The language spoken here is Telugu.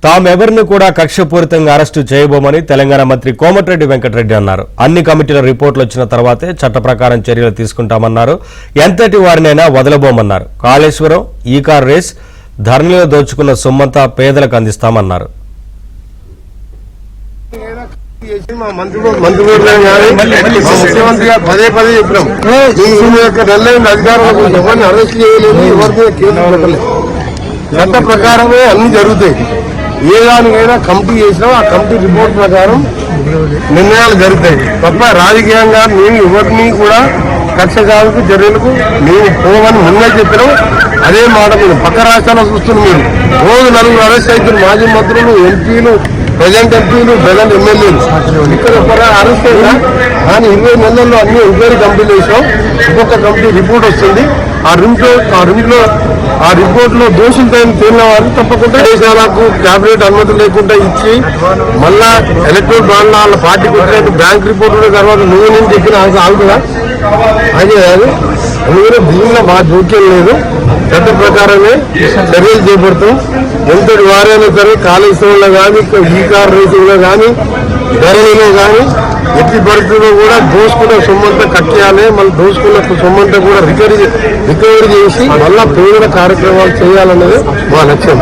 తామెవరిని కూడా కక్షపూరితంగా అరెస్టు చేయబోమని తెలంగాణ మంత్రి కోమటిరెడ్డి వెంకటరెడ్డి అన్నారు. అన్ని కమిటీల రిపోర్టులు వచ్చిన తర్వాతే చట్ట ప్రకారం చర్యలు తీసుకుంటామన్నారు. ఎంతటి వారినైనా వదలబోమన్నారు. కాళేశ్వరం, ఈ కార్ రేస్, ధరణిలో దోచుకున్న సొమ్మంతా పేదలకు అందిస్తామన్నారు. ముఖ్యమంత్రిగా పదే చెప్పినాం, అధికారులకు ఎవరిని అరెస్ట్ చేయలేదు, ఎవరి కేసులు పెట్టలేదు. చట్ట ప్రకారమే అన్ని జరుగుతాయి. ఏ దానికైనా కమిటీ చేసినా ఆ కమిటీ రిపోర్ట్ ప్రకారం నిర్ణయాలు జరుగుతాయి తప్ప రాజకీయంగా మేము ఎవరిని కూడా కక్షసాలకు చర్యలకు మేము పోవని ముందే చెప్పినాం. అదే మాట మీరు పక్క రాష్ట్రాల్లో చూస్తున్నారు. మీరు రోజు నలుగురు అరెస్ట్ అవుతున్నారు. మాజీ మంత్రులు, ఎంపీలు, ప్రజెంట్ ఎంపీలు, ప్రజెంట్ ఎమ్మెల్యేలు. ఇక్కడ ఒక అరెస్ట్ అయినా కానీ 20 నెలల్లో అన్ని ఎంక్వైరీ కంప్లీట్ చేసాం. ఒక్కొక్క కమిటీ రిపోర్ట్ వస్తుంది. ఆ రిపోర్ట్ లో దోషులు తేలిన వారు తప్పకుండా దేశాలకు క్యాబినెట్ అనుమతి లేకుండా ఇచ్చి మళ్ళా ఎలక్ట్రల్ బాండ్ వాళ్ళ పార్టీకి వచ్చినట్టు బ్యాంక్ రిపోర్ట్ తర్వాత నువ్వు నేను చెప్పిన ఆగుతుందా? అది కాదు. అందుకనే దీనిలో మా జోక్యం లేదు. చట్ట ప్రకారమే చర్యలు చేపడతాం. ఎంతటి వారైనా సరే కాళేశ్వరంలో కానీ, ఈ కార్ రేసింగ్లో కానీ, ధరణిలో కానీ ఎట్టి పరిస్థితుల్లో కూడా దోసుకున్న సొమ్మంతా కట్టేయాలి. మళ్ళీ దోసుకున్న సొమ్మంతా కూడా రికవరీ చేసి మళ్ళా పేదల కార్యక్రమాలు చేయాలన్నది మా లక్ష్యం.